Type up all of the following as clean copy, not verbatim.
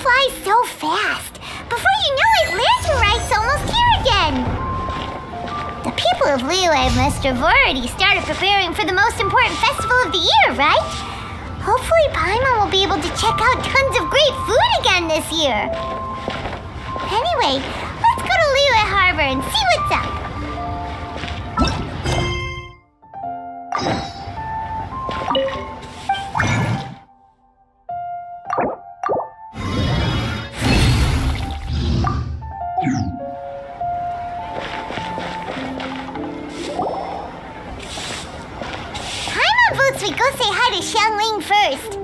flies so fast. Before you know it, Lantern Rite's almost here again. The people of Liyue must have already started preparing for the most important festival of the year, right? Hopefully Paimon will be able to check out tons of great food again this year. Anyway, let's go to Liyue Harbor and see what's up. Paimon votes we go say hi to Xiangling first.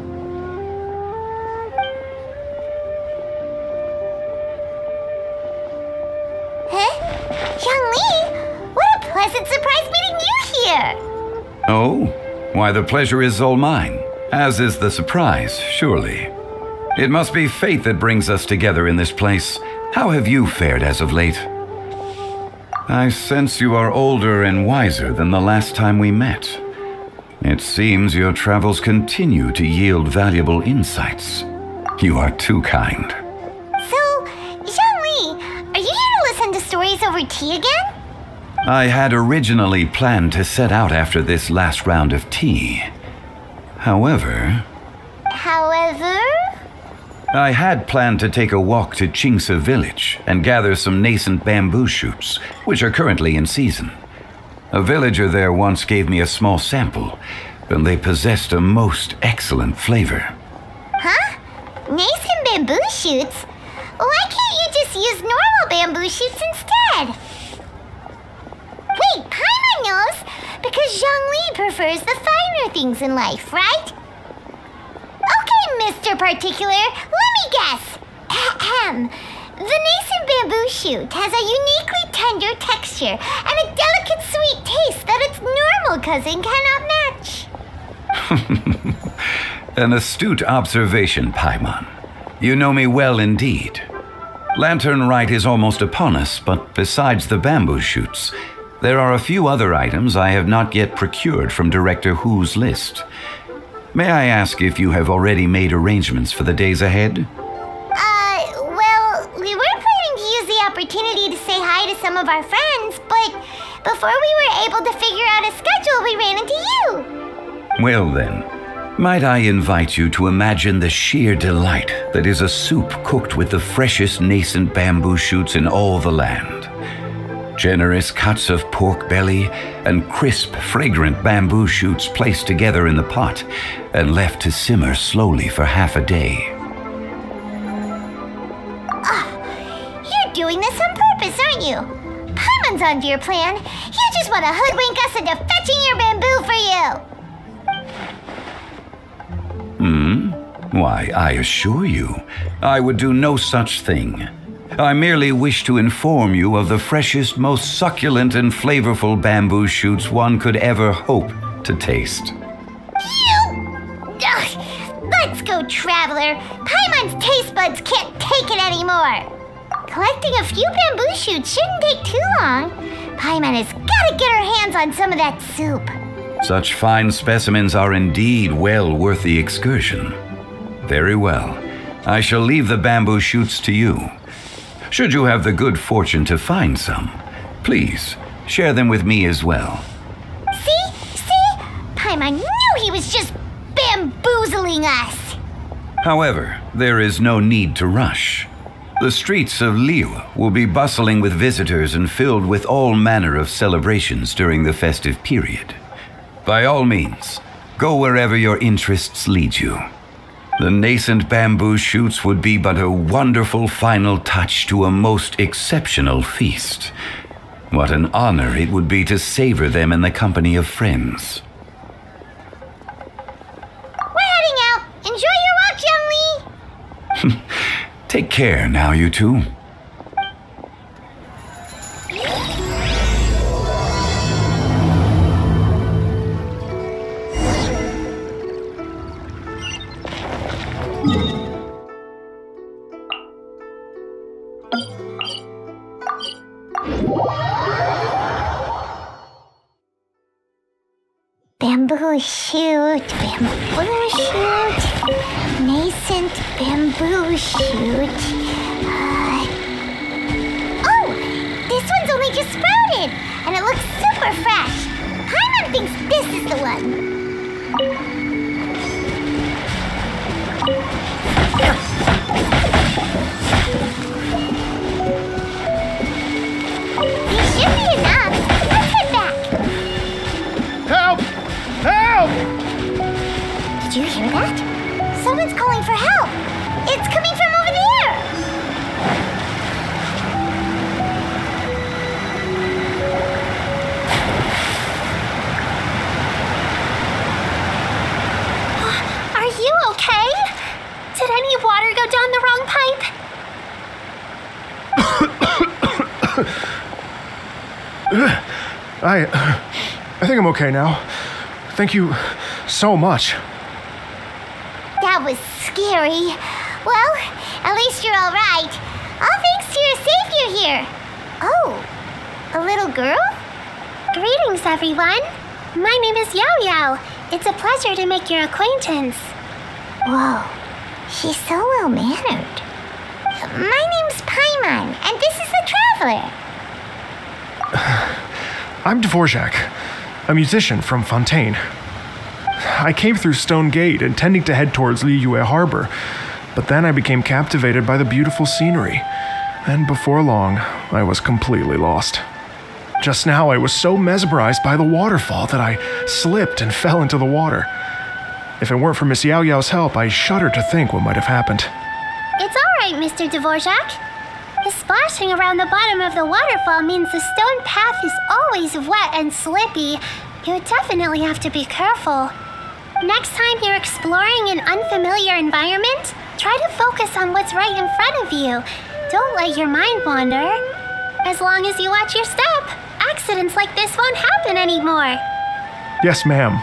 Xiangling, what a pleasant surprise meeting you here! Oh, why the pleasure is all mine, as is the surprise, surely. It must be fate that brings us together in this place. How have you fared as of late? I sense you are older and wiser than the last time we met. It seems your travels continue to yield valuable insights. You are too kind. So, Xiangling, are you here to listen to stories over tea again? I had originally planned to set out after this last round of tea. However, I had planned to take a walk to Chimes village and gather some nascent bamboo shoots, which are currently in season. A villager there once gave me a small sample, and they possessed a most excellent flavor. Huh? Nascent bamboo shoots? Why can't you just use normal bamboo shoots instead? Wait, Paimon knows, because Zhongli prefers the finer things in life, right? Okay, Mr. Particular, let me guess. Ahem. The nascent bamboo shoot has a uniquely tender texture and a delicate sweet taste that its normal cousin cannot match. An astute observation, Paimon. You know me well indeed. Lantern Rite is almost upon us, but besides the bamboo shoots, there are a few other items I have not yet procured from Director Hu's list. May I ask if you have already made arrangements for the days ahead? Well, we were planning to use the opportunity to say hi to some of our friends, but before we were able to figure out a schedule, we ran into you. Well then, might I invite you to imagine the sheer delight that is a soup cooked with the freshest nascent bamboo shoots in all the land. Generous cuts of pork belly and crisp, fragrant bamboo shoots placed together in the pot and left to simmer slowly for half a day. You're doing this on purpose, aren't you? Paimon's onto your plan. You just want to hoodwink us into fetching your bamboo for you. Why, I assure you, I would do no such thing. I merely wish to inform you of the freshest, most succulent and flavorful bamboo shoots one could ever hope to taste. Let's go, Traveler. Paimon's taste buds can't take it anymore. Collecting a few bamboo shoots shouldn't take too long. Paimon has got to get her hands on some of that soup. Such fine specimens are indeed well worth the excursion. Very well. I shall leave the bamboo shoots to you. Should you have the good fortune to find some, please share them with me as well. See? Paimon knew he was just bamboozling us. However, there is no need to rush. The streets of Liyue will be bustling with visitors and filled with all manner of celebrations during the festive period. By all means, go wherever your interests lead you. The nascent bamboo shoots would be but a wonderful final touch to a most exceptional feast. What an honor it would be to savor them in the company of friends. We're heading out. Enjoy your walk, Zhongli. Take care now, you two. Bamboo shoot, Iridescent bamboo shoot. Oh! This one's only just sprouted! And it looks super fresh! Paimon thinks this is the one! These should be enough! Let's head back! Help! Help! Did you hear that? Someone's calling for help! It's coming from over there! Are you okay? Did any water go down the wrong pipe? I think I'm okay now. Thank you so much. That was scary. Well, at least you're all right. All thanks to your savior here. Oh, a little girl? Greetings, everyone. My name is Yao Yao. It's a pleasure to make your acquaintance. Whoa, she's so well-mannered. My name's Paimon, and this is the Traveler. I'm Dvorak, a musician from Fontaine. I came through Stone Gate intending to head towards Liyue Harbor, but then I became captivated by the beautiful scenery, and before long, I was completely lost. Just now, I was so mesmerized by the waterfall that I slipped and fell into the water. If it weren't for Miss Yao Yao's help, I shudder to think what might have happened. It's all right, Mr. Dvorak. The splashing around the bottom of the waterfall means the stone path is always wet and slippy. You definitely have to be careful. Next time you're exploring an unfamiliar environment, try to focus on what's right in front of you. Don't let your mind wander. As long as you watch your step, accidents like this won't happen anymore. Yes, ma'am.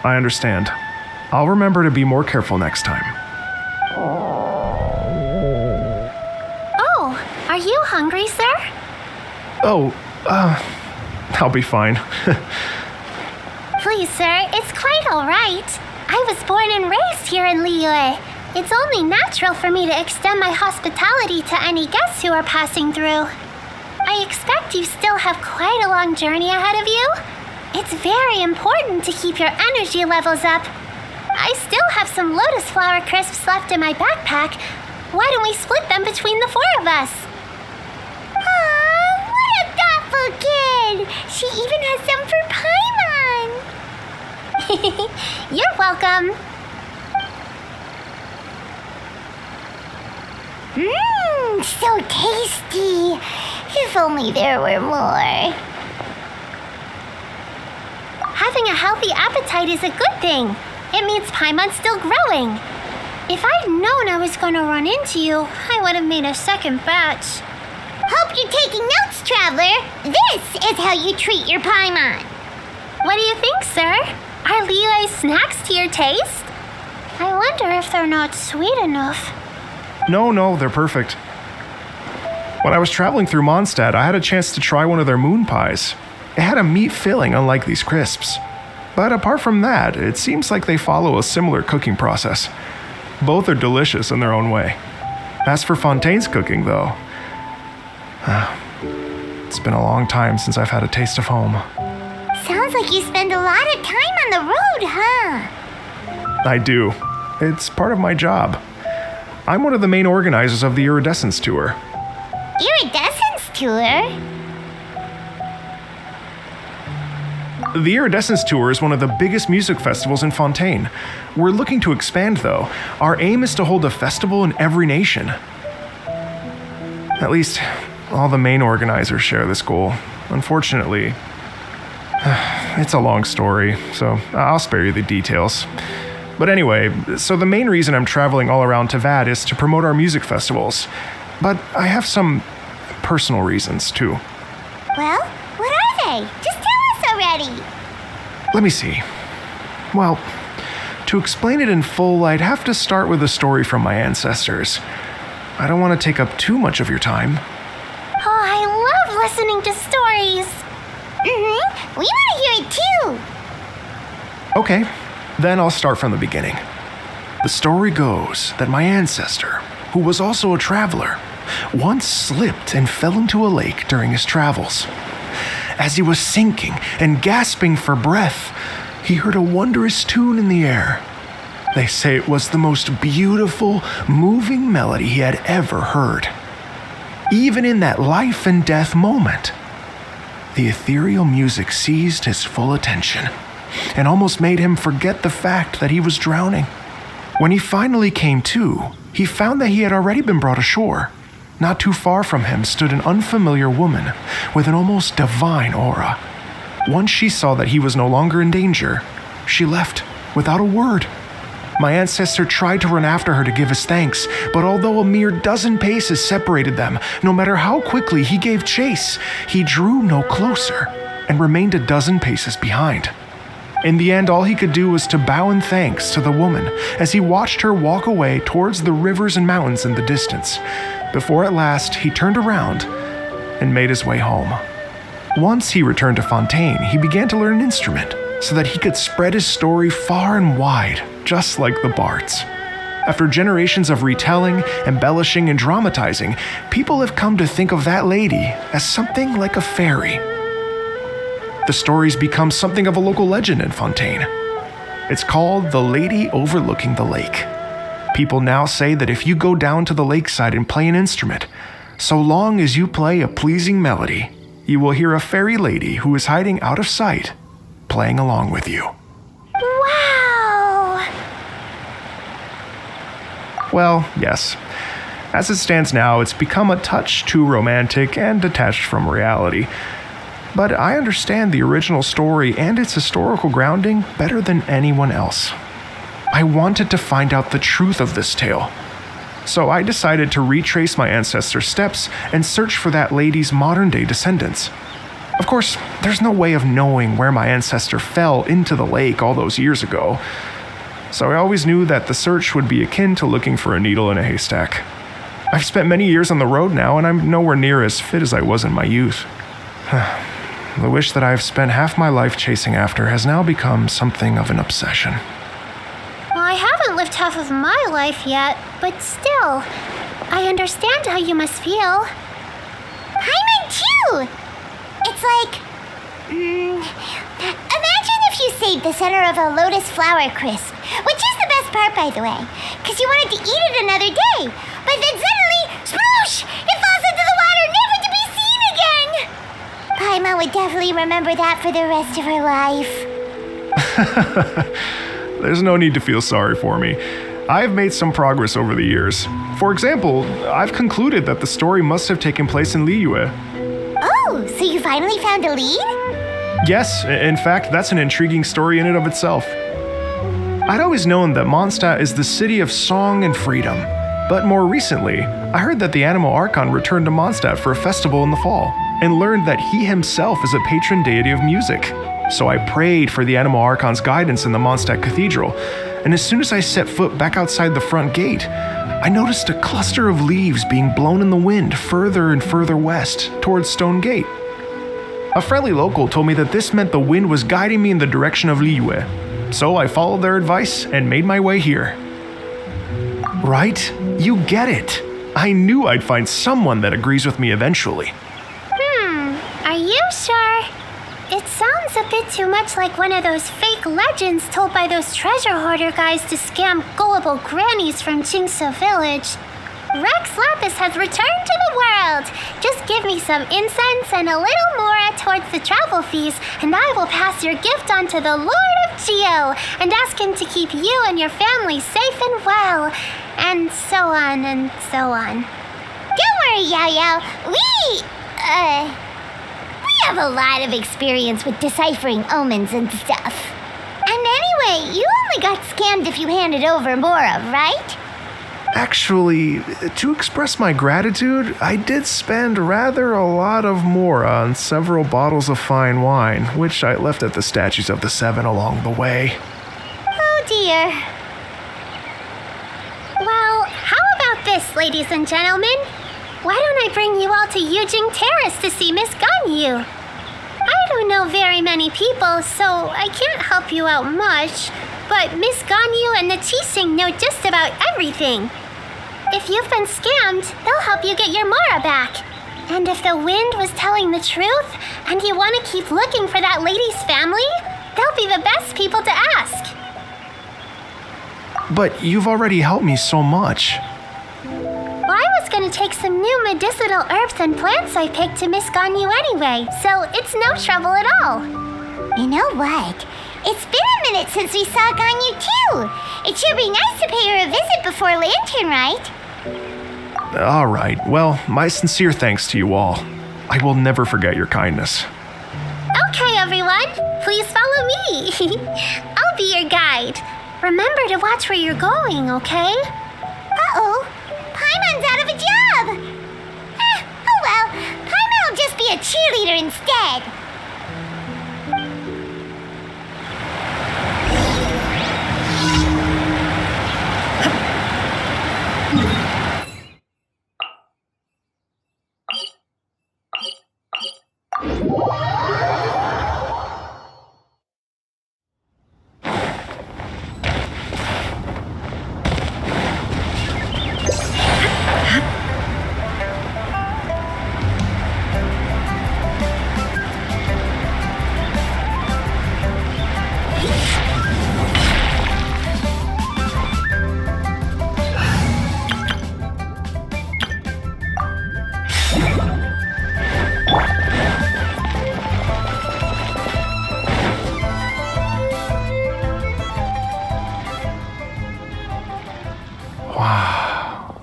I understand. I'll remember to be more careful next time. Oh, are you hungry, sir? Oh, I'll be fine. Please, sir, it's quite all right. I was born and raised here in Liyue. It's only natural for me to extend my hospitality to any guests who are passing through. I expect you still have quite a long journey ahead of you. It's very important to keep your energy levels up. I still have some lotus flower crisps left in my backpack. Why don't we split them between the four of us? Aw, what a thoughtful kid! She even has some for Paimon! You're welcome. Mmm, so tasty. If only there were more. Having a healthy appetite is a good thing. It means Paimon's still growing. If I'd known I was going to run into you, I would have made a second batch. Hope you're taking notes, Traveler. This is how you treat your Paimon. What do you think, sir? Are Liyue's snacks to your taste? I wonder if they're not sweet enough. No, they're perfect. When I was traveling through Mondstadt, I had a chance to try one of their moon pies. It had a meat filling, unlike these crisps. But apart from that, it seems like they follow a similar cooking process. Both are delicious in their own way. As for Fontaine's cooking, though, it's been a long time since I've had a taste of home. Sounds like you spend a lot of time on the road, huh? I do. It's part of my job. I'm one of the main organizers of the Iridescence Tour. Iridescence Tour? The Iridescence Tour is one of the biggest music festivals in Fontaine. We're looking to expand, though. Our aim is to hold a festival in every nation. At least, all the main organizers share this goal. Unfortunately, it's a long story, so I'll spare you the details. But anyway, so the main reason I'm traveling all around Tavad is to promote our music festivals. But I have some personal reasons, too. Well, what are they? Just tell us already. Let me see. Well, to explain it in full, I'd have to start with a story from my ancestors. I don't want to take up too much of your time. Oh, I love listening to stories. We want to hear it too. Okay, then I'll start from the beginning. The story goes that my ancestor, who was also a traveler, once slipped and fell into a lake during his travels. As he was sinking and gasping for breath, he heard a wondrous tune in the air. They say it was the most beautiful, moving melody he had ever heard. Even in that life and death moment, the ethereal music seized his full attention and almost made him forget the fact that he was drowning. When he finally came to, he found that he had already been brought ashore. Not too far from him stood an unfamiliar woman with an almost divine aura. Once she saw that he was no longer in danger, she left without a word. My ancestor tried to run after her to give his thanks, but although a mere dozen paces separated them, no matter how quickly he gave chase, he drew no closer and remained a dozen paces behind. In the end, all he could do was to bow in thanks to the woman as he watched her walk away towards the rivers and mountains in the distance, before at last he turned around and made his way home. Once he returned to Fontaine, he began to learn an instrument so that he could spread his story far and wide, just like the bards. After generations of retelling, embellishing, and dramatizing, people have come to think of that lady as something like a fairy. The story's become something of a local legend in Fontaine. It's called The Lady Overlooking the Lake. People now say that if you go down to the lakeside and play an instrument, so long as you play a pleasing melody, you will hear a fairy lady who is hiding out of sight, playing along with you. Wow! Well, yes. As it stands now, it's become a touch too romantic and detached from reality. But I understand the original story and its historical grounding better than anyone else. I wanted to find out the truth of this tale. So I decided to retrace my ancestors' steps and search for that lady's modern-day descendants. Of course, there's no way of knowing where my ancestor fell into the lake all those years ago. So I always knew that the search would be akin to looking for a needle in a haystack. I've spent many years on the road now, and I'm nowhere near as fit as I was in my youth. The wish that I've spent half my life chasing after has now become something of an obsession. I haven't lived half of my life yet, but still, I understand how you must feel. Paimon too! It's like... imagine if you saved the center of a lotus flower crisp, which is the best part, by the way, because you wanted to eat it another day, but then suddenly, sploosh! It falls into the water, never to be seen again! Paimon would definitely remember that for the rest of her life. There's no need to feel sorry for me. I've made some progress over the years. For example, I've concluded that the story must have taken place in Liyue. Oh, so you finally found a lead? Yes, in fact, that's an intriguing story in and of itself. I'd always known that Mondstadt is the city of song and freedom, but more recently, I heard that the Animal Archon returned to Mondstadt for a festival in the fall, and learned that he himself is a patron deity of music. So I prayed for the Animal Archon's guidance in the Mondstadt Cathedral, and as soon as I set foot back outside the front gate, I noticed a cluster of leaves being blown in the wind further and further west towards Stone Gate. A friendly local told me that this meant the wind was guiding me in the direction of Liyue, so I followed their advice and made my way here. Right? You get it. I knew I'd find someone that agrees with me eventually. Are you sure? It sounds a bit too much like one of those fake legends told by those treasure hoarder guys to scam gullible grannies from Jingsa Village. Rex Lapis has returned to the world. Just give me some incense and a little more towards the travel fees, and I will pass your gift on to the Lord of Geo and ask him to keep you and your family safe and well, and so on and so on. Don't worry, Yao Yao. We have a lot of experience with deciphering omens and stuff. And anyway, you only got scammed if you handed over Mora, right? Actually, to express my gratitude, I did spend rather a lot of Mora on several bottles of fine wine, which I left at the Statues of the Seven along the way. Oh dear. Well, how about this, ladies and gentlemen? Why don't I bring you all to Yujing Terrace to see Miss Ganyu? I don't know very many people, so I can't help you out much, but but Miss Ganyu and the Qixing know just about everything. If you've been scammed, they'll help you get your Mara back. And if the wind was telling the truth, and you want to keep looking for that lady's family, they'll be the best people to ask. But you've already helped me so much. Well, I was going to take some new medicinal herbs and plants I picked to Miss Ganyu anyway, so it's no trouble at all. You know what? It's been a minute since we saw Ganyu too. It should be nice to pay her a visit before Lantern, right? All right, well, my sincere thanks to you all. I will never forget your kindness. Okay, everyone, please follow me. I'll be your guide. Remember to watch where you're going, okay? Uh-oh, Paimon's out of a job. Oh well, Paimon will just be a cheerleader instead.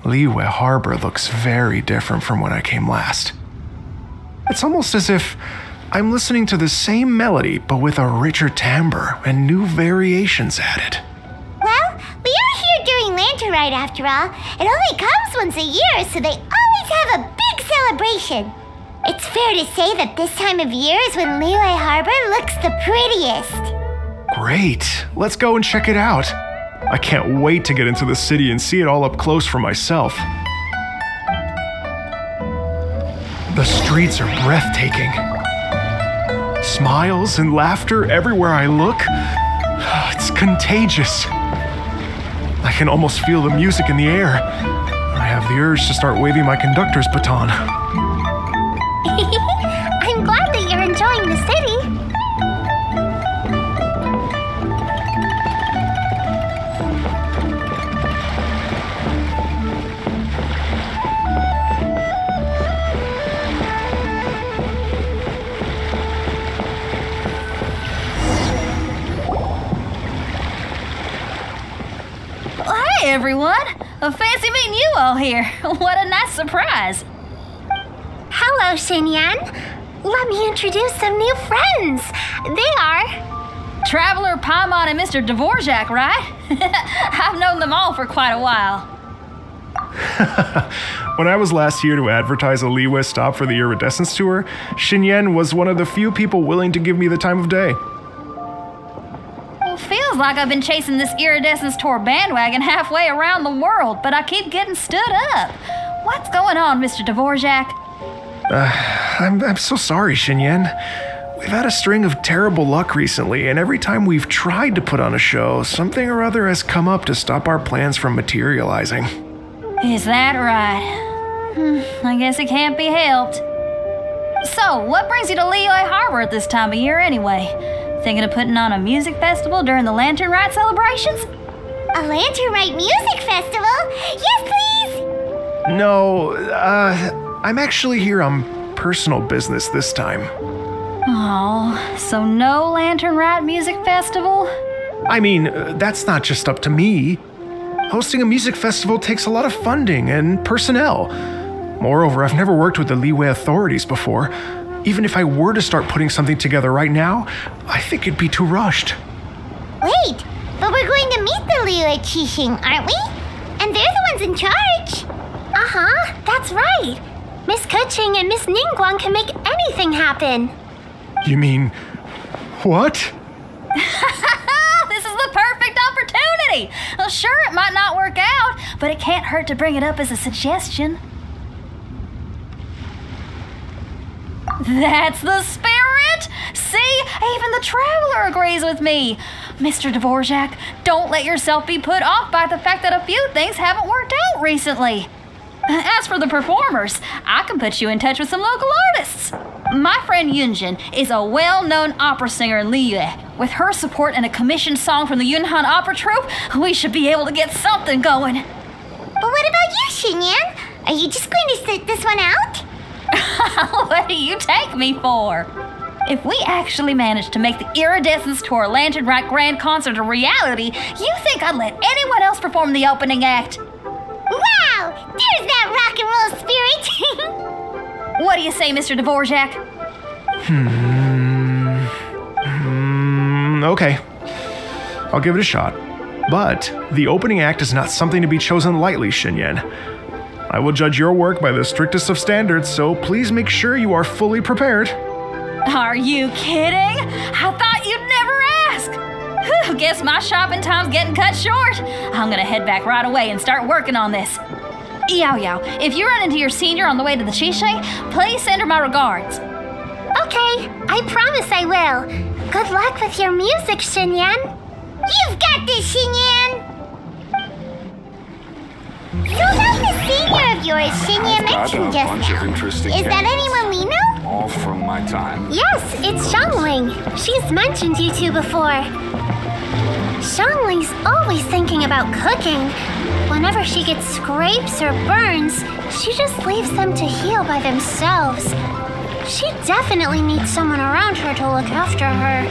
Liyue Harbor looks very different from when I came last. It's almost as if I'm listening to the same melody, but with a richer timbre and new variations added. Well, we are here during Lantern Rite after all. It only comes once a year, so they always have a big celebration. It's fair to say that this time of year is when Liyue Harbor looks the prettiest. Great, let's go and check it out. I can't wait to get into the city and see it all up close for myself. The streets are breathtaking. Smiles and laughter everywhere I look. It's contagious. I can almost feel the music in the air. I have the urge to start waving my conductor's baton. I'm glad that you're enjoying the city. Hey everyone! Fancy meeting you all here. What a nice surprise. Hello, Xinyan. Let me introduce some new friends. They are... Traveler, Paimon, and Mr. Dvorak, right? I've known them all for quite a while. When I was last here to advertise a Liyue stop for the Iridescence Tour, Xinyan was one of the few people willing to give me the time of day. Well, feels like I've been chasing this Iridescence Tour bandwagon halfway around the world, but I keep getting stood up. What's going on, Mr. Dvorak? I'm so sorry, Xinyan. We've had a string of terrible luck recently, and every time we've tried to put on a show, something or other has come up to stop our plans from materializing. Is that right? I guess it can't be helped. So, what brings you to Liyue Harbor at this time of year anyway? Thinking of putting on a music festival during the Lantern Rite celebrations? A Lantern Rite music festival? Yes, please! No, I'm actually here on personal business this time. Oh, so no Lantern Rite music festival? I mean, that's not just up to me. Hosting a music festival takes a lot of funding and personnel. Moreover, I've never worked with the Liyue authorities before. Even if I were to start putting something together right now, I think it'd be too rushed. Wait, but we're going to meet the Liyue Qixing, aren't we? And they're the ones in charge. Uh-huh, that's right. Miss Keqing and Miss Ningguang can make anything happen. You mean, what? This is the perfect opportunity! Well, sure, it might not work out, but it can't hurt to bring it up as a suggestion. That's the spirit! See? Even the Traveler agrees with me. Mr. Dvorak, don't let yourself be put off by the fact that a few things haven't worked out recently. As for the performers, I can put you in touch with some local artists. My friend Yunjin is a well-known opera singer in Liyue. With her support and a commissioned song from the Yunhan Opera Troupe, we should be able to get something going. But what about you, Xinyan? Are you just going to sit this one out? What do you take me for? If we actually manage to make the Iridescence Tour Lantern Rock Grand Concert a reality, you think I'd let anyone else perform the opening act? Wow! There's that rock and roll spirit! What do you say, Mr. Dvorak? Okay. I'll give it a shot. But the opening act is not something to be chosen lightly, Xinyan. I will judge your work by the strictest of standards, so please make sure you are fully prepared. Are you kidding? I thought you'd never ask. Whew, guess my shopping time's getting cut short. I'm gonna head back right away and start working on this. Yao Yao, if you run into your senior on the way to the Qixing, please send her my regards. Okay, I promise I will. Good luck with your music, Xinyan. You've got this, Xinyan! So about the senior of yours, Xinyan mentioned just now. Is that anyone we know? All from my time. Yes, it's Xiangling. She's mentioned you two before. Xiangling's always thinking about cooking. Whenever she gets scrapes or burns, she just leaves them to heal by themselves. She definitely needs someone around her to look after her.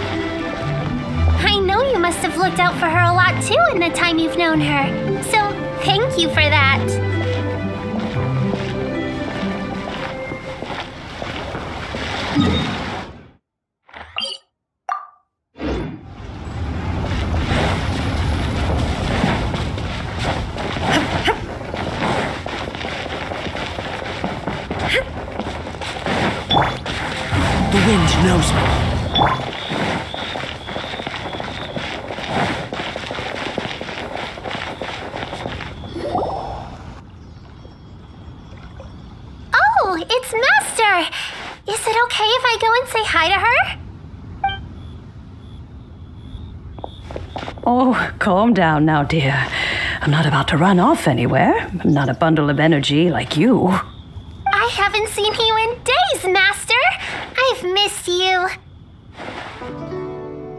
I know you must have looked out for her a lot too in the time you've known her, so thank you for that. The wind knows me. Oh, it's Master! Is it okay if I go and say hi to her? Oh, calm down now, dear. I'm not about to run off anywhere. I'm not a bundle of energy like you. I haven't seen you in days, Master! I've missed you.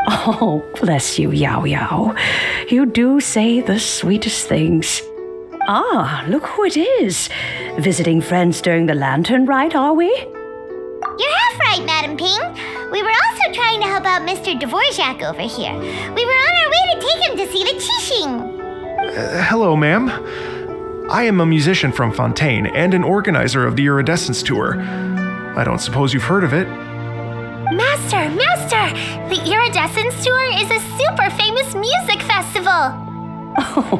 Oh, bless you, Yao Yao. You do say the sweetest things. Ah, look who it is. Visiting friends during the lantern rite, are we? You're half right, Madam Ping. We were also trying to help out Mr. Dvorak over here. We were on our way to take him to see the Qixing. Hello, ma'am. I am a musician from Fontaine and an organizer of the Iridescence Tour. I don't suppose you've heard of it. Master! The Iridescence Tour is a super famous music festival. Oh,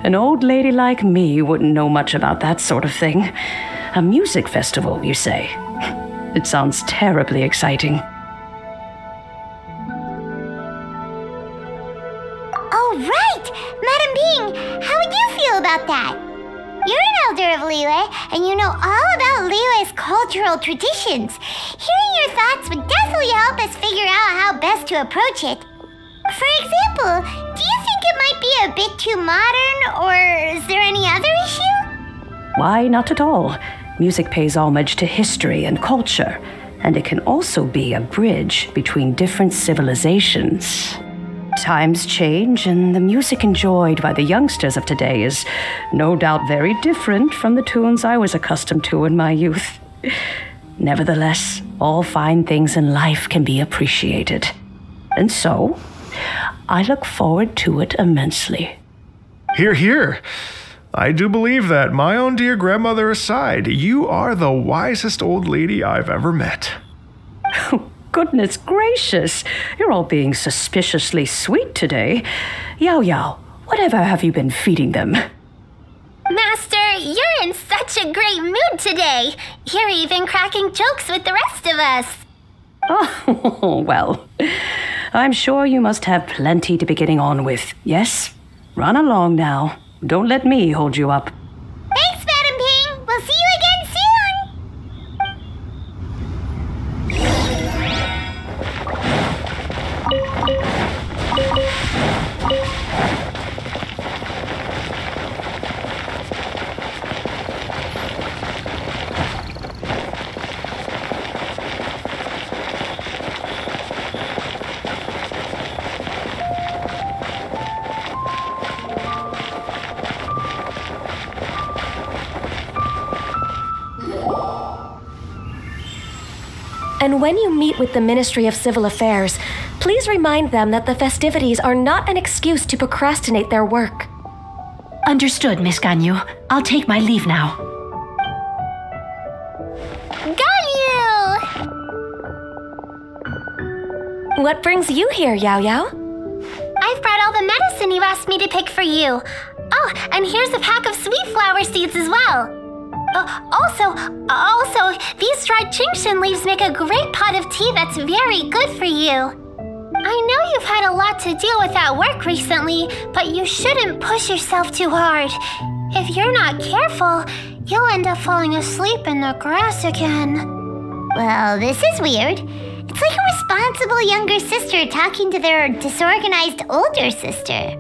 an old lady like me wouldn't know much about that sort of thing. A music festival, you say? It sounds terribly exciting. Oh, right! Madam Ping, how would you feel about that? You're an elder of Liyue, and you know all about Liyue's cultural traditions. Hearing your thoughts would definitely help us figure out how best to approach it. For example, do you think it might be a bit too modern, or is there any other issue? Why, not at all. Music pays homage to history and culture, and it can also be a bridge between different civilizations. Times change, and the music enjoyed by the youngsters of today is no doubt very different from the tunes I was accustomed to in my youth. Nevertheless, all fine things in life can be appreciated. And so, I look forward to it immensely. Hear, hear. I do believe that, my own dear grandmother aside, you are the wisest old lady I've ever met. Goodness gracious, you're all being suspiciously sweet today. Yao Yao, whatever have you been feeding them? Master, you're in such a great mood today. You're even cracking jokes with the rest of us. Oh, well, I'm sure you must have plenty to be getting on with. Yes? Run along now. Don't let me hold you up. Thanks, Madam Ping. We'll see you again soon. And when you meet with the Ministry of Civil Affairs, please remind them that the festivities are not an excuse to procrastinate their work. Understood, Miss Ganyu. I'll take my leave now. Ganyu! What brings you here, Yao Yao? I've brought all the medicine you asked me to pick for you. Oh, and here's a pack of sweet flower seeds as well. Also, these dried Genshin leaves make a great pot of tea that's very good for you. I know you've had a lot to deal with at work recently, but you shouldn't push yourself too hard. If you're not careful, you'll end up falling asleep in the grass again. Well, this is weird. It's like a responsible younger sister talking to their disorganized older sister.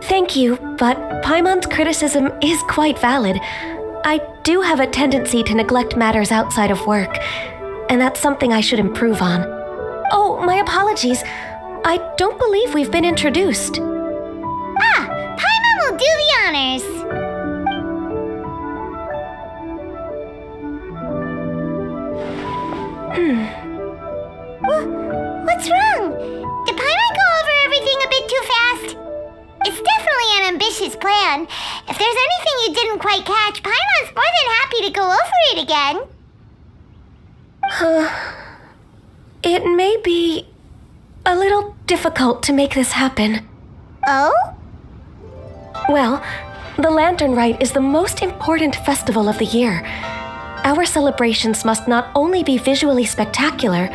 Thank you, but Paimon's criticism is quite valid. I do have a tendency to neglect matters outside of work, and that's something I should improve on. Oh, my apologies. I don't believe we've been introduced. Paimon will do the honors. What's wrong? Did Paimon go over everything a bit too fast? It's definitely an ambitious plan. If there's anything you didn't quite catch, Paimon's more than happy to go over it again. It may be a little difficult to make this happen. Oh? Well, the Lantern Rite is the most important festival of the year. Our celebrations must not only be visually spectacular,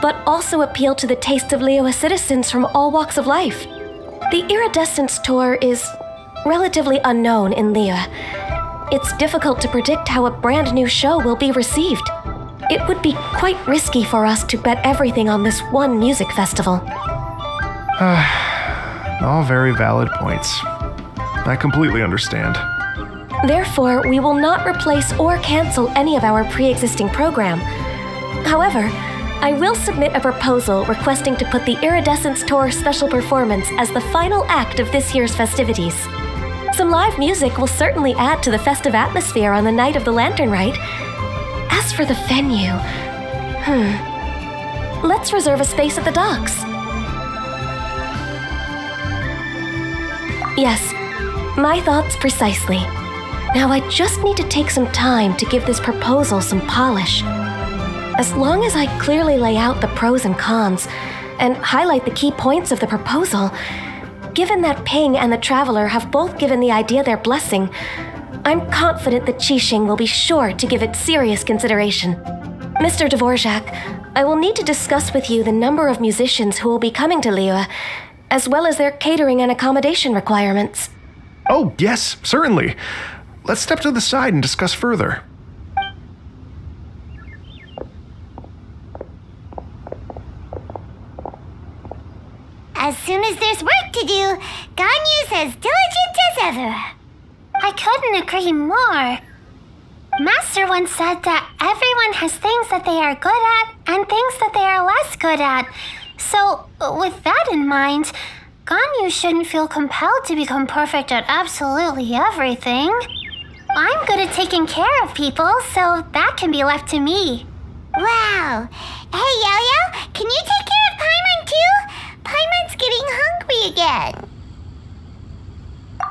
but also appeal to the tastes of Liyue citizens from all walks of life. The Iridescence Tour is relatively unknown in Liyue. It's difficult to predict how a brand new show will be received. It would be quite risky for us to bet everything on this one music festival. All very valid points. I completely understand. Therefore, we will not replace or cancel any of our pre-existing program. However, I will submit a proposal requesting to put the Iridescence Tour special performance as the final act of this year's festivities. Some live music will certainly add to the festive atmosphere on the night of the Lantern Rite. As for the venue, let's reserve a space at the docks. Yes, my thoughts precisely. Now I just need to take some time to give this proposal some polish. As long as I clearly lay out the pros and cons and highlight the key points of the proposal, given that Ping and the Traveler have both given the idea their blessing, I'm confident that Qixing will be sure to give it serious consideration. Mr. Dvorak, I will need to discuss with you the number of musicians who will be coming to Liyue, as well as their catering and accommodation requirements. Oh, yes, certainly. Let's step to the side and discuss further. As soon as there's work to do, Ganyu's as diligent as ever. I couldn't agree more. Master once said that everyone has things that they are good at and things that they are less good at. So, with that in mind, Ganyu shouldn't feel compelled to become perfect at absolutely everything. I'm good at taking care of people, so that can be left to me. Wow. Hey, Yo-Yo, can you take care of Paimon too? Paimon's getting hungry again.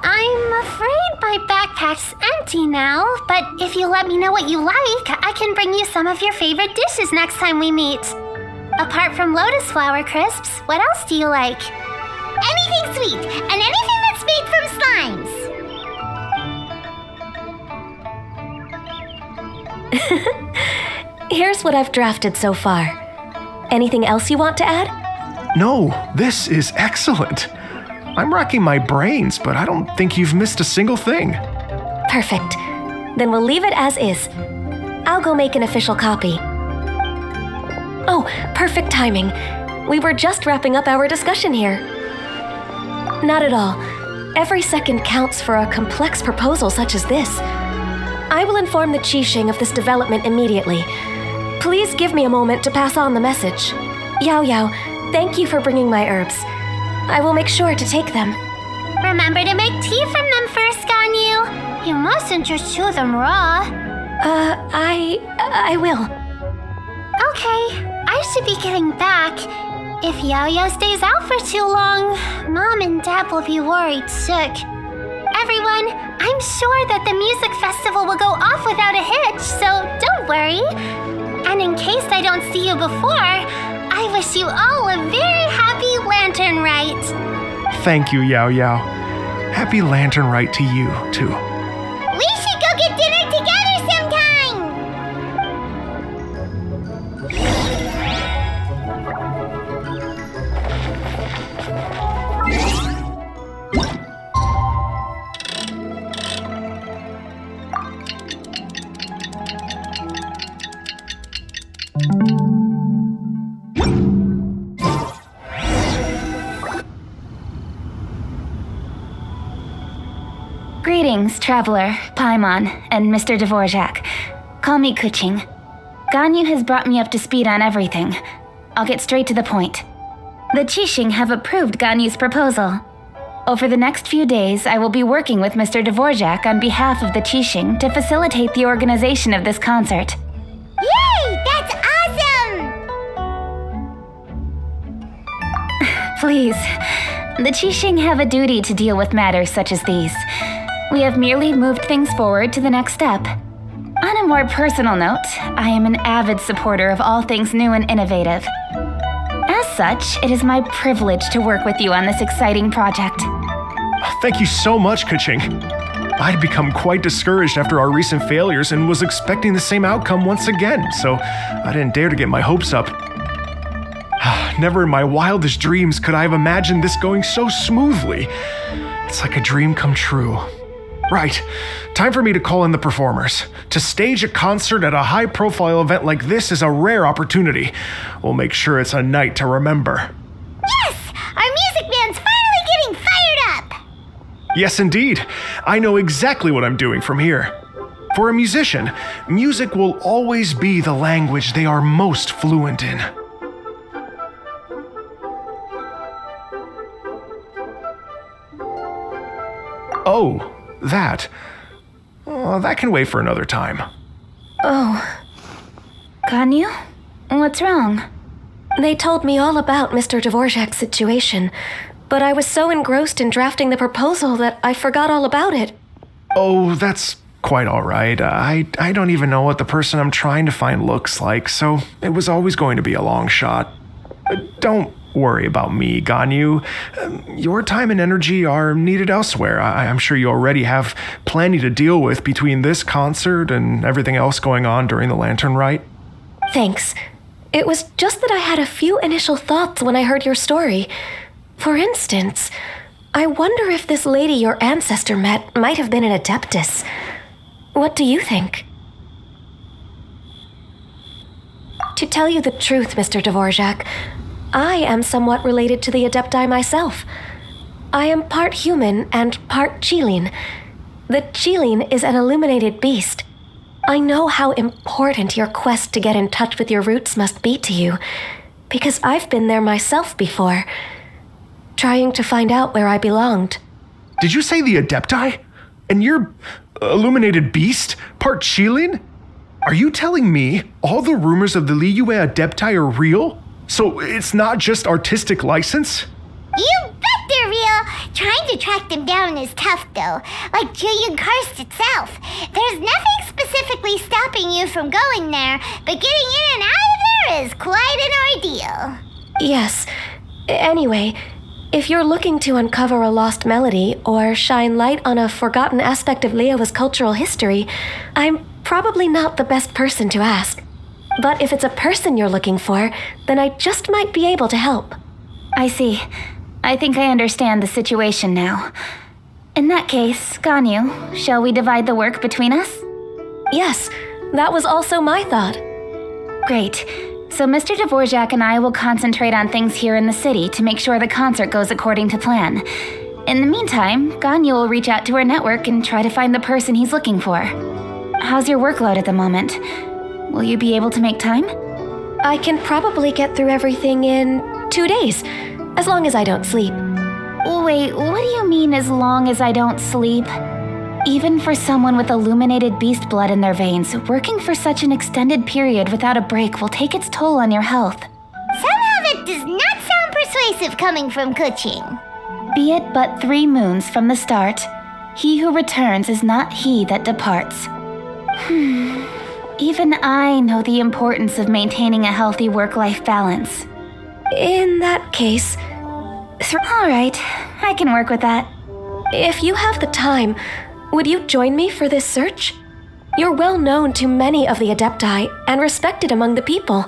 I'm afraid my backpack's empty now, but if you let me know what you like, I can bring you some of your favorite dishes next time we meet. Apart from lotus flower crisps, what else do you like? Anything sweet, and anything that's made from slimes. Here's what I've drafted so far. Anything else you want to add? No, this is excellent. I'm racking my brains, but I don't think you've missed a single thing. Perfect. Then we'll leave it as is. I'll go make an official copy. Oh, perfect timing. We were just wrapping up our discussion here. Not at all. Every second counts for a complex proposal such as this. I will inform the Qixing of this development immediately. Please give me a moment to pass on the message. Yao Yao, thank you for bringing my herbs. I will make sure to take them. Remember to make tea from them first, Ganyu. You mustn't just chew them raw. I will. Okay, I should be getting back. If Yo-Yo stays out for too long, Mom and Dad will be worried sick. Everyone, I'm sure that the music festival will go off without a hitch, so don't worry. And in case I don't see you before, I wish you all a very happy Lantern Rite. Thank you, Yao Yao. Happy Lantern Rite to you, too. We should go get dinner together sometime! Greetings, Traveler, Paimon, and Mr. Dvorak. Call me Kuching. Ganyu has brought me up to speed on everything. I'll get straight to the point. The Qixing have approved Ganyu's proposal. Over the next few days, I will be working with Mr. Dvorak on behalf of the Qixing to facilitate the organization of this concert. Yay! That's awesome! Please, the Qixing have a duty to deal with matters such as these. We have merely moved things forward to the next step. On a more personal note, I am an avid supporter of all things new and innovative. As such, it is my privilege to work with you on this exciting project. Thank you so much, Kuching. I'd become quite discouraged after our recent failures and was expecting the same outcome once again, so I didn't dare to get my hopes up. Never in my wildest dreams could I have imagined this going so smoothly. It's like a dream come true. Right, time for me to call in the performers. To stage a concert at a high-profile event like this is a rare opportunity. We'll make sure it's a night to remember. Yes! Our music band's finally getting fired up! Yes, indeed. I know exactly what I'm doing from here. For a musician, music will always be the language they are most fluent in. Oh, that. Oh, that can wait for another time. Oh. Ganyu? What's wrong? They told me all about Mr. Dvorak's situation, but I was so engrossed in drafting the proposal that I forgot all about it. Oh, that's quite all right. I don't even know what the person I'm trying to find looks like, so it was always going to be a long shot. Don't worry about me, Ganyu. Your time and energy are needed elsewhere. I'm sure you already have plenty to deal with between this concert and everything else going on during the Lantern Rite. Thanks. It was just that I had a few initial thoughts when I heard your story. For instance, I wonder if this lady your ancestor met might have been an Adeptus. What do you think? To tell you the truth, Mr. Dvorak, I am somewhat related to the Adepti myself. I am part human and part Qilin. The Qilin is an illuminated beast. I know how important your quest to get in touch with your roots must be to you, because I've been there myself before, trying to find out where I belonged. Did you say the Adepti? And you're illuminated beast? Part Qilin? Are you telling me all the rumors of the Liyue Adepti are real? So it's not just artistic license? You bet they're real! Trying to track them down is tough, though. Like Julian Karst itself. There's nothing specifically stopping you from going there, but getting in and out of there is quite an ordeal. Yes. Anyway, if you're looking to uncover a lost melody or shine light on a forgotten aspect of Liyue's cultural history, I'm probably not the best person to ask. But if it's a person you're looking for, then I just might be able to help. I see. I think I understand the situation now. In that case, Ganyu, shall we divide the work between us? Yes, that was also my thought. Great. So Mr. Dvorak and I will concentrate on things here in the city to make sure the concert goes according to plan. In the meantime, Ganyu will reach out to her network and try to find the person he's looking for. How's your workload at the moment? Will you be able to make time? I can probably get through everything in 2 days, as long as I don't sleep. Wait, what do you mean as long as I don't sleep? Even for someone with illuminated beast blood in their veins, working for such an extended period without a break will take its toll on your health. Somehow that does not sound persuasive coming from Kuching. Be it but 3 moons from the start, he who returns is not he that departs. Even I know the importance of maintaining a healthy work-life balance. In that case, All right, I can work with that. if you have the time, would you join me for this search? You're well known to many of the Adepti and respected among the people.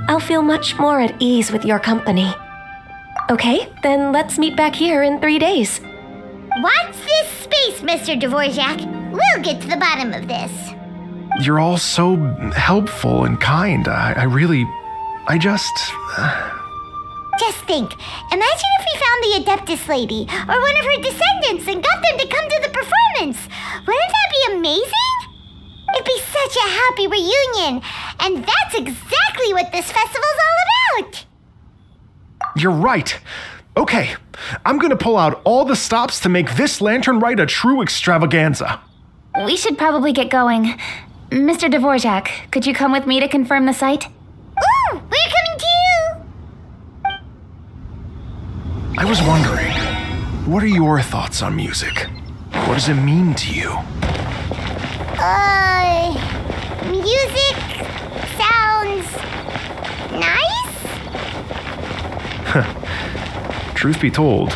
I'll feel much more at ease with your company. Okay, then let's meet back here in 3 days. Watch this space, Mr. Dvorak. We'll get to the bottom of this. You're all so helpful and kind. Just think, imagine if we found the Adeptus lady or one of her descendants and got them to come to the performance. Wouldn't that be amazing? It'd be such a happy reunion, and that's exactly what this festival's all about. You're right. Okay, I'm gonna pull out all the stops to make this lantern rite a true extravaganza. We should probably get going. Mr. Dvorak, could you come with me to confirm the site? Ooh, we're coming too! I was wondering, what are your thoughts on music? What does it mean to you? Music sounds nice? Truth be told,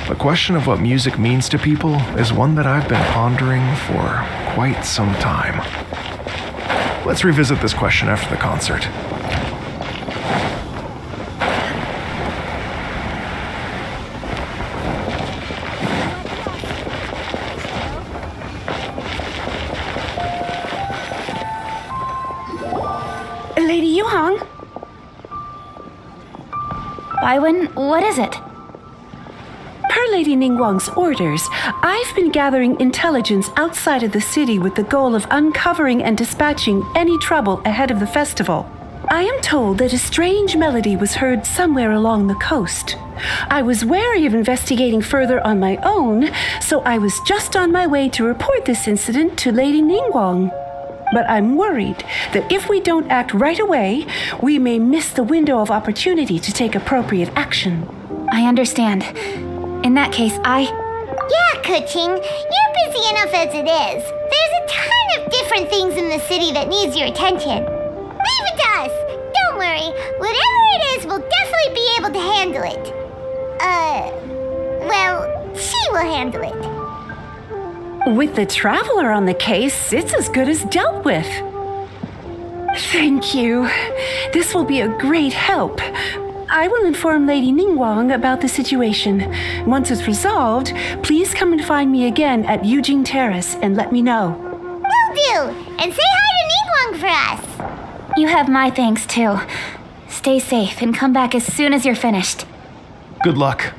the question of what music means to people is one that I've been pondering for quite some time. Let's revisit this question after the concert. Lady Yuhang? Baiwen, what is it? Per Lady Ningguang's orders, I've been gathering intelligence outside of the city with the goal of uncovering and dispatching any trouble ahead of the festival. I am told that a strange melody was heard somewhere along the coast. I was wary of investigating further on my own, so I was just on my way to report this incident to Lady Ningguang. But I'm worried that if we don't act right away, we may miss the window of opportunity to take appropriate action. I understand. In that case, Yeah, Kuching, you're busy enough as it is. There's a ton of different things in the city that needs your attention. Leave it to us. Don't worry. Whatever it is, we'll definitely be able to handle it. She will handle it. With the traveler on the case, it's as good as dealt with. Thank you. This will be a great help. I will inform Lady Ningguang about the situation. Once it's resolved, please come and find me again at Yujing Terrace and let me know. Will do. And say hi to Ningguang for us. you have my thanks too. Stay safe and come back as soon as you're finished. Good luck.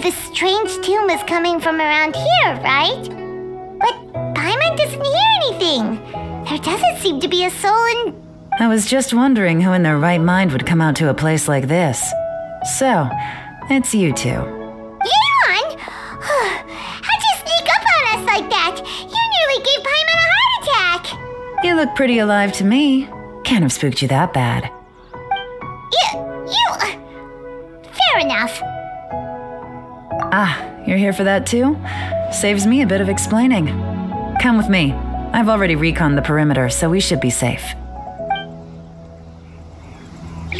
The strange tune was coming from around here, right? But Paimon doesn't hear anything. There doesn't seem to be a soul in... I was just wondering who in their right mind would come out to a place like this. So, it's you two. Yuan! How'd you sneak up on us like that? You nearly gave Paimon a heart attack! You look pretty alive to me. Can't have spooked you that bad. Fair enough. Ah, you're here for that too? Saves me a bit of explaining. Come with me. I've already reconned the perimeter, so we should be safe. The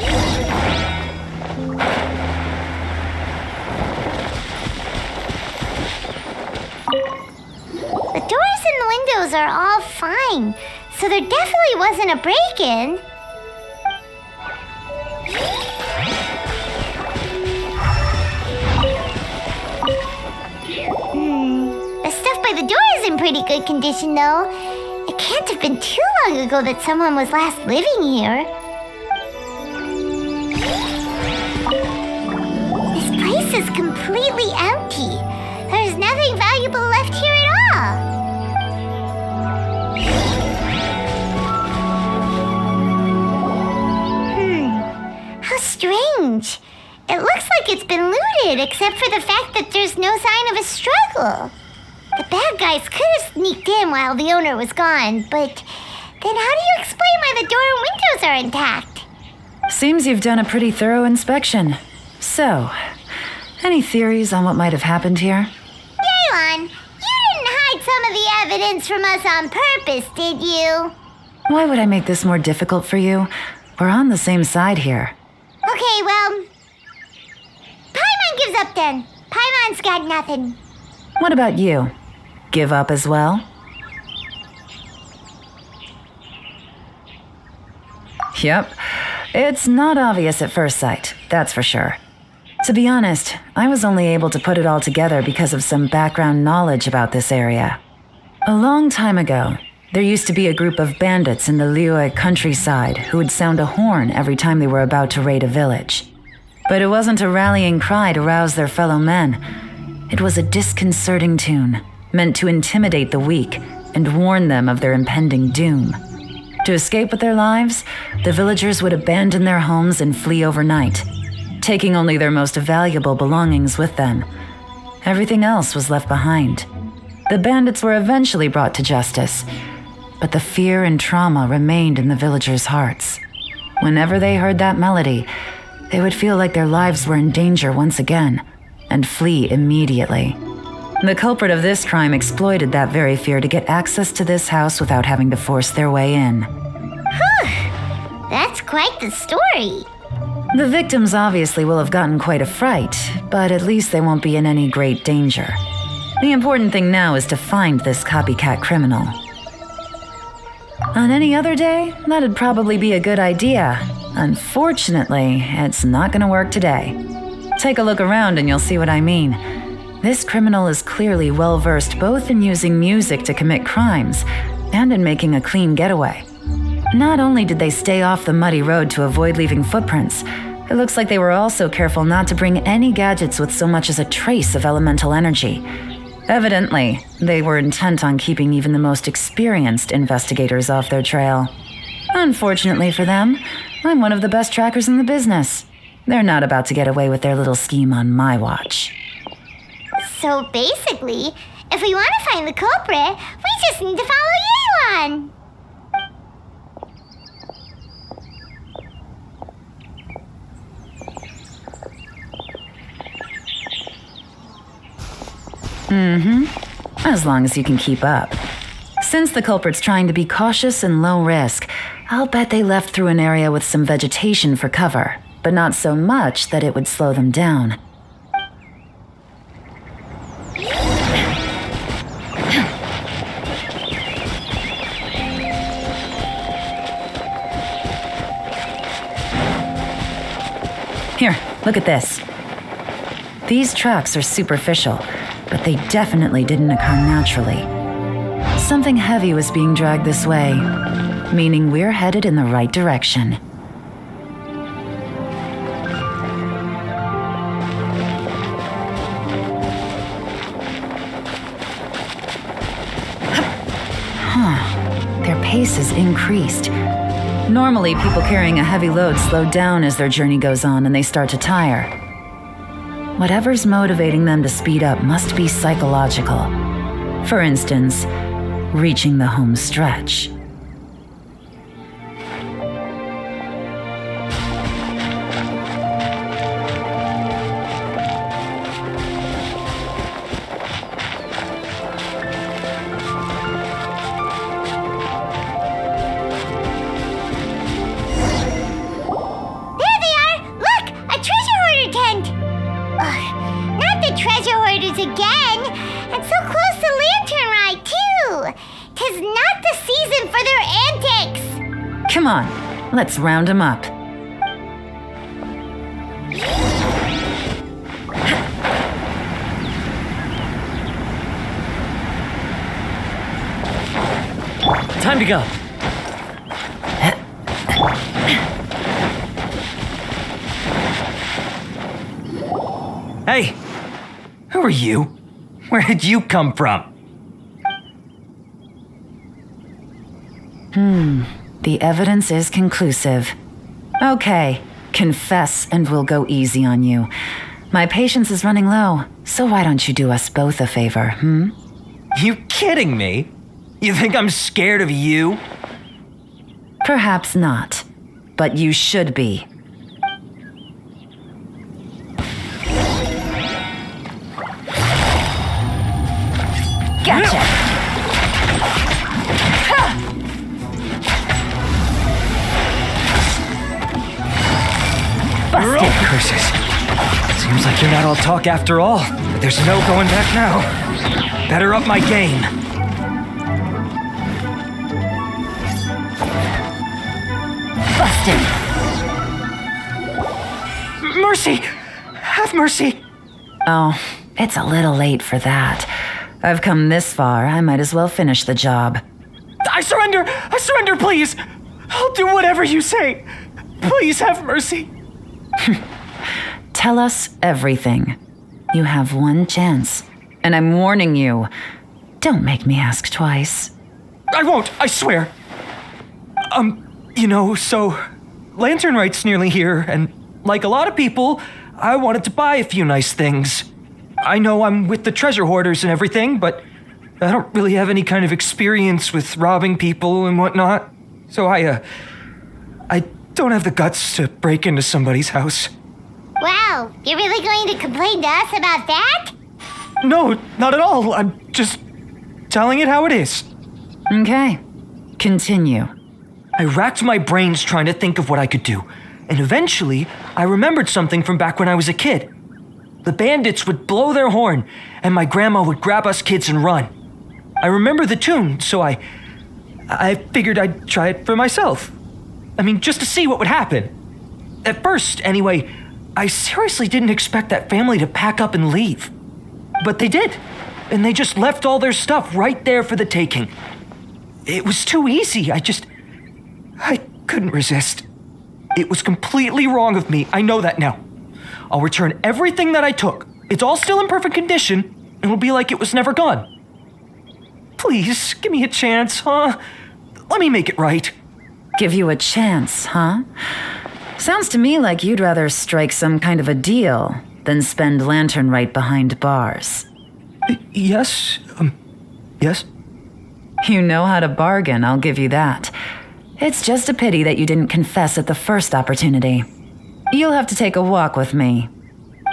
doors and the windows are all fine, so there definitely wasn't a break-in. in pretty good condition, though. It can't have been too long ago that someone was last living here. This place is completely empty. There's nothing valuable left here at all. How strange. It looks like it's been looted, except for the fact that there's no sign of a struggle. The bad guys could have sneaked in while the owner was gone, but then how do you explain why the door and windows are intact? Seems you've done a pretty thorough inspection. So, any theories on what might have happened here? Yaelon, you didn't hide some of the evidence from us on purpose, did you? Why would I make this more difficult for you? We're on the same side here. Okay, well, Paimon gives up then. Paimon's got nothing. What about you? Give up as well? Yep. It's not obvious at first sight, that's for sure. To be honest, I was only able to put it all together because of some background knowledge about this area. A long time ago, there used to be a group of bandits in the Liyue countryside who would sound a horn every time they were about to raid a village. But it wasn't a rallying cry to rouse their fellow men. It was a disconcerting tune, meant to intimidate the weak and warn them of their impending doom. To escape with their lives, the villagers would abandon their homes and flee overnight, taking only their most valuable belongings with them. Everything else was left behind. The bandits were eventually brought to justice, but the fear and trauma remained in the villagers' hearts. Whenever they heard that melody, they would feel like their lives were in danger once again, and flee immediately. The culprit of this crime exploited that very fear to get access to this house without having to force their way in. That's quite the story. The victims obviously will have gotten quite a fright, but at least they won't be in any great danger. The important thing now is to find this copycat criminal. On any other day, that'd probably be a good idea. Unfortunately, it's not gonna work today. Take a look around and you'll see what I mean. This criminal is clearly well-versed both in using music to commit crimes and in making a clean getaway. Not only did they stay off the muddy road to avoid leaving footprints, it looks like they were also careful not to bring any gadgets with so much as a trace of elemental energy. Evidently, they were intent on keeping even the most experienced investigators off their trail. Unfortunately for them, I'm one of the best trackers in the business. They're not about to get away with their little scheme on my watch. So basically, if we want to find the culprit, we just need to follow Yaelon. As long as you can keep up. Since the culprit's trying to be cautious and low risk, I'll bet they left through an area with some vegetation for cover, but not so much that it would slow them down. Here, look at this. These tracks are superficial, but they definitely didn't occur naturally. Something heavy was being dragged this way, meaning we're headed in the right direction. Their pace has increased. Normally, people carrying a heavy load slow down as their journey goes on and they start to tire. Whatever's motivating them to speed up must be psychological. For instance, reaching the home stretch. Again, and so close to Lantern Ride, too. 'Tis not the season for their antics. Come on, let's round them up. Time to go. Hey, who are you? Where did you come from? The evidence is conclusive. Okay, confess and we'll go easy on you. My patience is running low, so why don't you do us both a favor, You kidding me? You think I'm scared of you? Perhaps not, but you should be. Gotcha! Busted! Curses. Seems like you're not all talk after all, but there's no going back now. Better up my game. Busted! Mercy! Have mercy! Oh, it's a little late for that. I've come this far, I might as well finish the job. I surrender! I surrender, please! I'll do whatever you say. Please have mercy. Tell us everything. You have one chance, and I'm warning you. Don't make me ask twice. I won't, I swear. So Lantern Right's nearly here, and like a lot of people, I wanted to buy a few nice things. I know I'm with the treasure hoarders and everything, but I don't really have any kind of experience with robbing people and whatnot. So I don't have the guts to break into somebody's house. Wow, you're really going to complain to us about that? No, not at all. I'm just telling it how it is. Okay, continue. I racked my brains trying to think of what I could do, and eventually I remembered something from back when I was a kid. The bandits would blow their horn, and my grandma would grab us kids and run. I remember the tune, so I figured I'd try it for myself. I mean, just to see what would happen. At first, anyway, I seriously didn't expect that family to pack up and leave. But they did, and they just left all their stuff right there for the taking. It was too easy, I couldn't resist. It was completely wrong of me, I know that now. I'll return everything that I took. It's all still in perfect condition, and it'll be like it was never gone. Please, give me a chance, huh? Let me make it right. Give you a chance, huh? Sounds to me like you'd rather strike some kind of a deal than spend Lantern Right behind bars. Yes? Yes? You know how to bargain, I'll give you that. It's just a pity that you didn't confess at the first opportunity. You'll have to take a walk with me.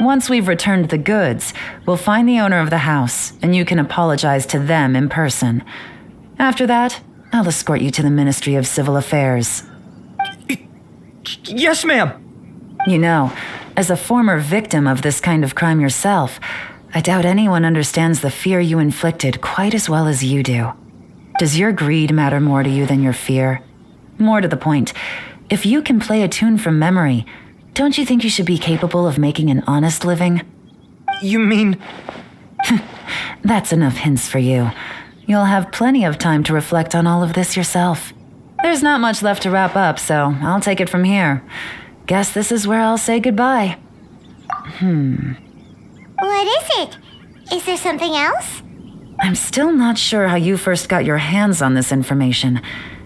Once we've returned the goods, we'll find the owner of the house, and you can apologize to them in person. After that, I'll escort you to the Ministry of Civil Affairs. Yes, ma'am. You know, as a former victim of this kind of crime yourself, I doubt anyone understands the fear you inflicted quite as well as you do. Does your greed matter more to you than your fear? More to the point, if you can play a tune from memory, don't you think you should be capable of making an honest living? You mean... That's enough hints for you. You'll have plenty of time to reflect on all of this yourself. There's not much left to wrap up, so I'll take it from here. Guess this is where I'll say goodbye. What is it? Is there something else? I'm still not sure how you first got your hands on this information,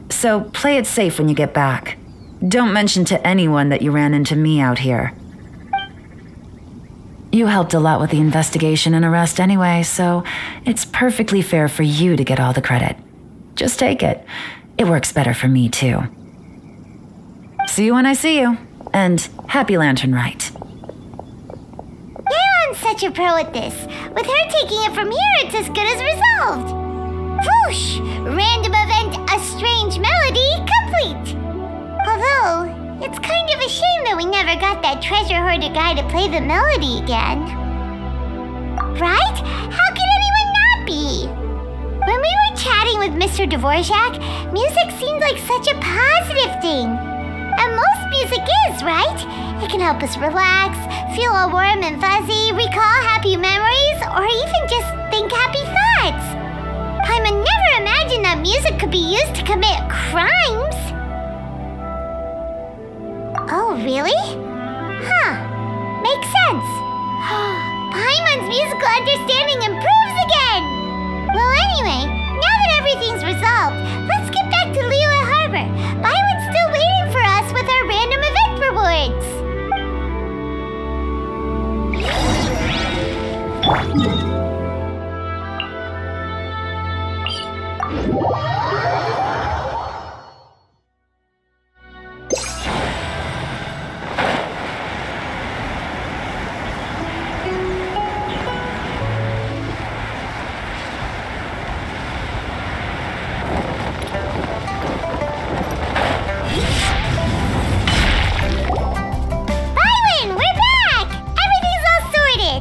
so play it safe when you get back. Don't mention to anyone that you ran into me out here. You helped a lot with the investigation and arrest anyway, so it's perfectly fair for you to get all the credit. Just take it. It works better for me, too. See you when I see you, and happy Lantern Right. I'm such a pro at this. With her taking it from here, it's as good as resolved. Whoosh! Random event, a strange melody, complete. Although, it's kind of a shame that we never got that treasure hoarder guy to play the melody again. Right? How could anyone not be? When we were chatting with Mr. Dvorak, music seemed like such a positive thing. And most music is, right? It can help us relax, feel all warm and fuzzy, recall happy memories, or even just think happy thoughts. Paimon never imagined that music could be used to commit crimes. Oh, really? Huh. Makes sense. Paimon's musical understanding improves again! Well, anyway, now that everything's resolved, let's get back to Liyue Harbor. Paimon's still waiting for us with our random event rewards. Byron, we're back! Everything's all sorted.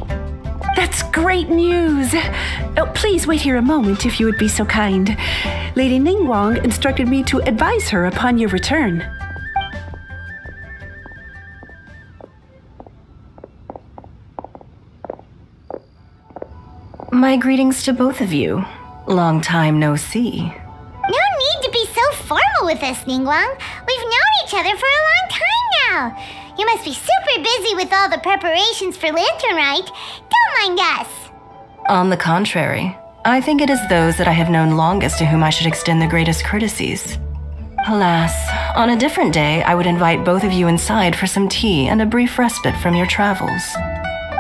That's great news! Oh, please wait here a moment if you would be so kind. Lady Ningguang instructed me to advise her upon your return. My greetings to both of you. Long time no see. No need to be so formal with us, Ningguang. We've known each other for a long time now. You must be super busy with all the preparations for Lantern Rite. Don't mind us. On the contrary, I think it is those that I have known longest to whom I should extend the greatest courtesies. Alas, on a different day, I would invite both of you inside for some tea and a brief respite from your travels.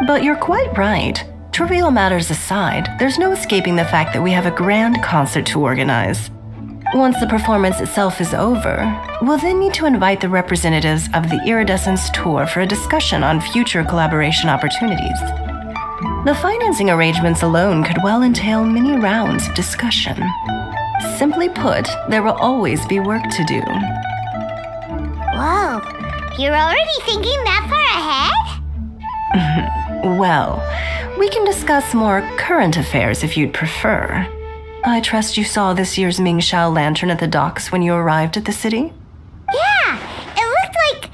But you're quite right. Trivial matters aside, there's no escaping the fact that we have a grand concert to organize. Once the performance itself is over, we'll then need to invite the representatives of the Iridescence Tour for a discussion on future collaboration opportunities. The financing arrangements alone could well entail many rounds of discussion. Simply put, there will always be work to do. Whoa, you're already thinking that far ahead? Well, we can discuss more current affairs if you'd prefer. I trust you saw this year's Mingxiao lantern at the docks when you arrived at the city? Yeah, it looked like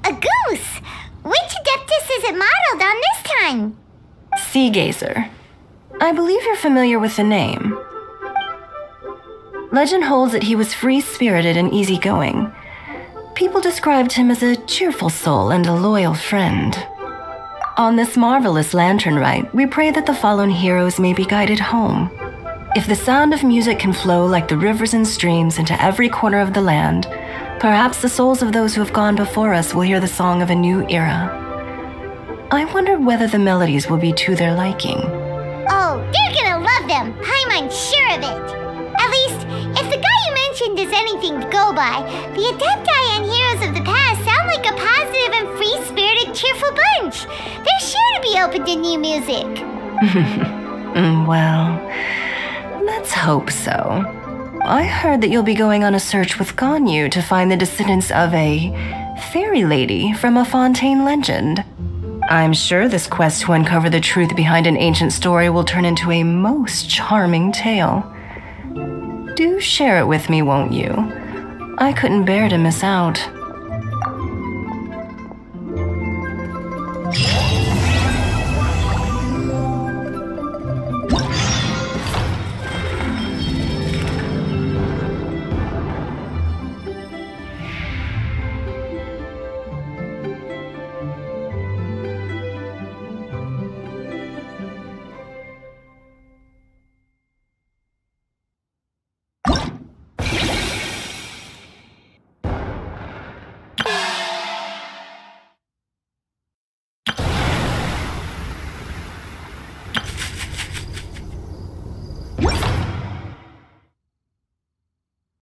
a goose. Which Adeptus is it modeled on this time? Sea Gazer. I believe you're familiar with the name. Legend holds that he was free-spirited and easygoing. People described him as a cheerful soul and a loyal friend. On this marvelous lantern rite, we pray that the fallen heroes may be guided home. If the sound of music can flow like the rivers and streams into every corner of the land, perhaps the souls of those who have gone before us will hear the song of a new era. I wonder whether the melodies will be to their liking. Oh, they're gonna love them. Paimon's sure of it. At least, if the guy you mentioned is anything to go by, the Adepti and heroes of the past sound like a positive and free-spirited, cheerful bunch. They're sure to be open to new music. Well, let's hope so. I heard that you'll be going on a search with Ganyu to find the descendants of a fairy lady from a Fontaine legend. I'm sure this quest to uncover the truth behind an ancient story will turn into a most charming tale. Do share it with me, won't you? I couldn't bear to miss out.